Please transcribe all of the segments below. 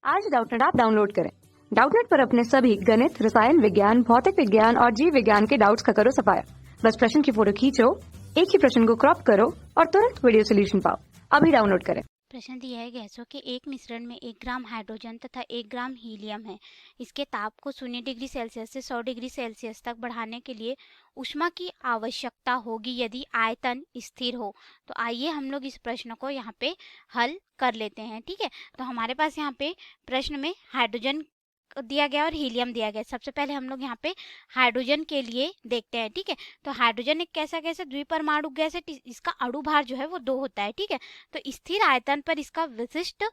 आज Doubtnut app download करें। Doubtnut पर अपने सभी गणित, रसायन विज्ञान, भौतिक विज्ञान और जीव विज्ञान के डाउट्स का करो सफाया। बस प्रश्न की फोटो खींचो, एक ही प्रश्न को क्रॉप करो और तुरंत वीडियो सोल्यूशन पाओ। अभी डाउनलोड करें। प्रश्न दिया है गैसों के एक मिश्रण में 1 ग्राम हाइड्रोजन तथा 1 ग्राम हीलियम है। इसके ताप को 0 डिग्री सेल्सियस से 100 डिग्री सेल्सियस तक बढ़ाने के लिए ऊष्मा की आवश्यकता होगी यदि आयतन स्थिर हो। तो आइए हम लोग इस प्रश्न को यहाँ पे हल कर लेते हैं। ठीक है, तो हमारे पास यहाँ पे प्रश्न में हाइड्रोजन दिया गया और हीलियम दिया गया। सबसे पहले हम लोग यहाँ पे हाइड्रोजन के लिए देखते हैं। ठीक है, तो हाइड्रोजन एक कैसा गैस है, द्विपरमाणु गैस है। इसका अणु भार जो है वो 2 होता है। ठीक है, तो स्थिर आयतन पर इसका विशिष्ट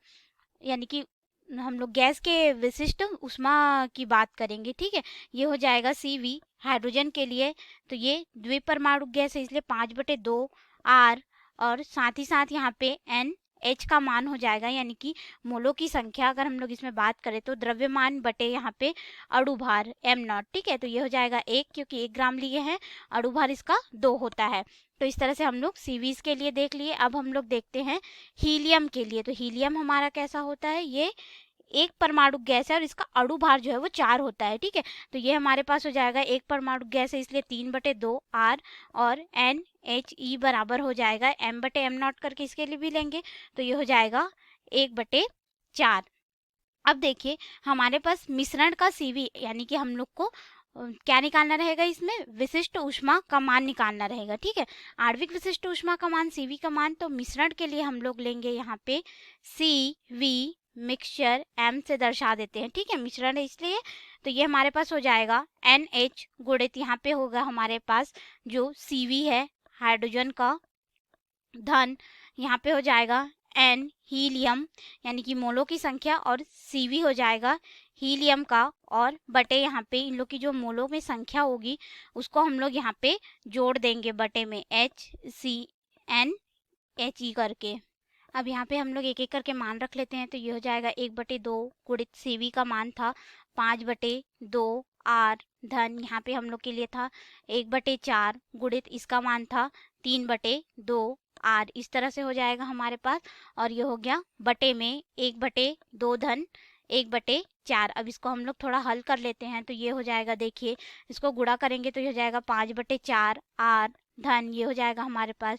यानी कि हम लोग गैस के विशिष्ट ऊष्मा की बात करेंगे। ठीक है, ये हो जाएगा CV हाइड्रोजन के लिए। तो ये द्विपरमाणु गैस है इसलिए 5/2 R और साथ ही साथ यहाँ पे NH का मान हो जाएगा यानी कि मोलों की संख्या अगर हम लोग इसमें बात करें तो द्रव्यमान बटे यहाँ पे अणु भार m0। ठीक है, तो ये हो जाएगा 1 क्योंकि 1 ग्राम लिए हैं, अणु भार इसका 2 होता है। तो इस तरह से हम लोग CVs के लिए देख लिए। अब हम लोग देखते हैं हीलियम के लिए। तो हीलियम हमारा कैसा होता है, ये एक परमाणु गैस है और इसका अणु भार जो है वो 4 होता है। ठीक है, तो ये हमारे पास हो जाएगा एक परमाणु गैस है इसलिए 3/2 R और NHE बराबर हो जाएगा m/m0 करके इसके लिए भी लेंगे तो ये हो जाएगा 1/4। अब देखिए हमारे पास मिश्रण का CV यानी कि हम लोग को क्या निकालना रहेगा, इसमें विशिष्ट ऊष्मा का मान निकालना रहेगा। ठीक है, आणविक विशिष्ट ऊष्मा का मान CV का मान। तो मिश्रण के लिए हम लोग लेंगे यहाँ पे CV मिक्सचर M से दर्शा देते हैं। ठीक है, मिश्रण है इसलिए तो ये हमारे पास हो जाएगा NH गुणित यहाँ पे होगा हमारे पास जो CV है हाइड्रोजन का धन यहाँ पे हो जाएगा N हीलियम यानी कि मोलों की संख्या और CV हो जाएगा हीलियम का और बटे यहाँ पे इन लोग की जो मोलों में संख्या होगी उसको हम लोग यहाँ पे जोड़ देंगे बटे में HCnHe करके। अब यहाँ पे हम लोग एक एक करके मान रख लेते हैं तो ये हो जाएगा 1/2 गुणित CV का मान था 5/2 R धन यहाँ पे हम लोग के लिए था 1/4 गुणित इसका मान था 3/2 R। इस तरह से हो जाएगा हमारे पास और ये हो गया बटे में 1/2 धन 1/4। अब इसको हम लोग थोड़ा हल कर लेते हैं तो ये हो जाएगा, देखिए इसको गुणा करेंगे तो ये हो जाएगा 5/4 R धन ये हो जाएगा हमारे पास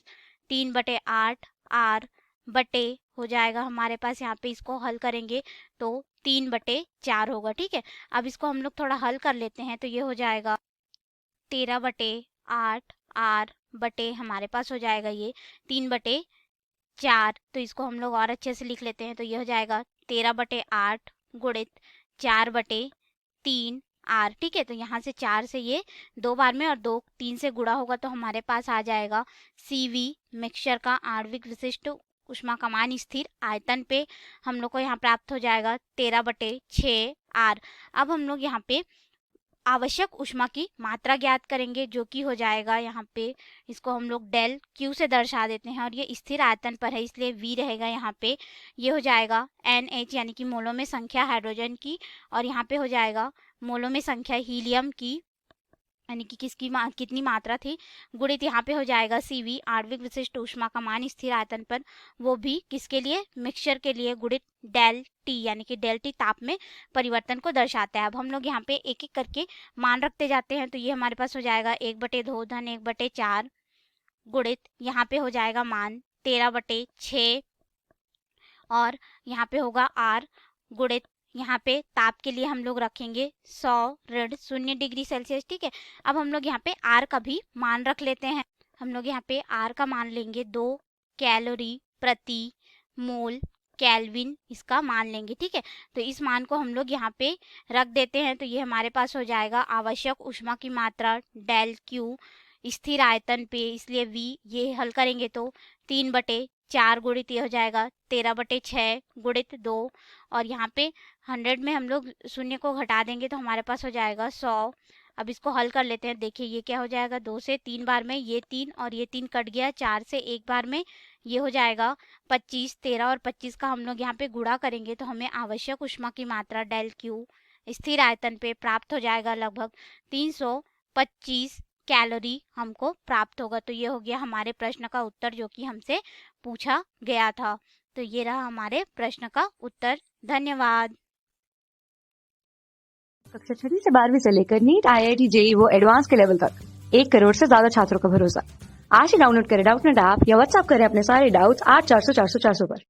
3/8 R बटे हो जाएगा हमारे पास यहाँ पे इसको हल करेंगे तो 3/4 होगा। ठीक है, अब इसको हम लोग थोड़ा हल कर लेते हैं तो ये हो जाएगा 13/8 R बटे हमारे पास हो जाएगा ये 3/4। तो इसको हम लोग और अच्छे से लिख लेते हैं तो ये हो जाएगा 13/8 गुणित 4/3 R। ठीक है, तो यहाँ से 4 से ये 2 बार में और 2 3 से गुणा होगा तो हमारे पास आ जाएगा CV मिक्सचर का आणविक विशिष्ट ऊष्मा का मान स्थिर आयतन पे हम लोग को यहाँ प्राप्त हो जाएगा 13/6 R। अब हम लोग यहाँ पे आवश्यक ऊष्मा की मात्रा ज्ञात करेंगे जो कि हो जाएगा यहाँ पे इसको हम लोग डेल Q से दर्शा देते हैं और ये स्थिर आयतन पर है इसलिए V रहेगा यहाँ पे। ये हो जाएगा NH यानी कि मोलों में संख्या हाइड्रोजन की और यहाँ पे हो जाएगा मोलों में संख्या हीलियम की यानी कि कितनी मात्रा थी गुणित यहाँ पे हो जाएगा CV आणविक विशिष्ट ऊष्मा का मान स्थिर आयतन पर, वो भी किसके लिए, मिक्सचर के लिए, गुणित डेल T यानी कि डेल T ताप में परिवर्तन को दर्शाता है। अब हम लोग यहाँ पे एक एक करके मान रखते जाते हैं तो ये हमारे पास हो जाएगा 1/2 धन 1/4 गुणित यहाँ पे हो जाएगा मान 13/6 और यहाँ पे होगा R गुणित यहाँ पे ताप के लिए हम लोग रखेंगे 100 डिग्री सेल्सियस। ठीक है, अब हम लोग यहाँ पे R का भी मान रख लेते हैं। हम लोग यहाँ पे R का मान लेंगे 2 कैलोरी प्रति मोल केल्विन इसका मान लेंगे। ठीक है, तो इस मान को हम लोग यहाँ पे रख देते हैं तो ये हमारे पास हो जाएगा आवश्यक ऊष्मा की मात्रा डेल Q स्थिर आयतन पे इसलिए V ये हल करेंगे तो 3/4 गुणित ये हो जाएगा 13/6 गुणित 2 और यहाँ पे 100 में हम लोग शून्य को घटा देंगे तो हमारे पास हो जाएगा 100। अब इसको हल कर लेते हैं, देखिए ये क्या हो जाएगा 2 से 3 बार में ये 3 और ये 3 कट गया, 4 से 1 बार में ये हो जाएगा 25। 13 और 25 का हम लोग यहाँ पे गुणा करेंगे तो हमें आवश्यक ऊष्मा की मात्रा डेल Q स्थिर आयतन पे प्राप्त हो जाएगा लगभग 325 कैलोरी हमको प्राप्त होगा। तो ये हो गया हमारे प्रश्न का उत्तर जो कि हमसे पूछा गया था। तो ये रहा हमारे प्रश्न का उत्तर। धन्यवाद। कक्षा 6वीं से 12वीं से लेकर नीट, IIT, JEE वो एडवांस के लेवल तक 1 करोड़ से ज्यादा छात्रों का भरोसा। आज ही डाउनलोड करें डाउटनेट ऐप या व्हाट्सएप करें अपने सारे डाउट्स 8400 400 400 पर।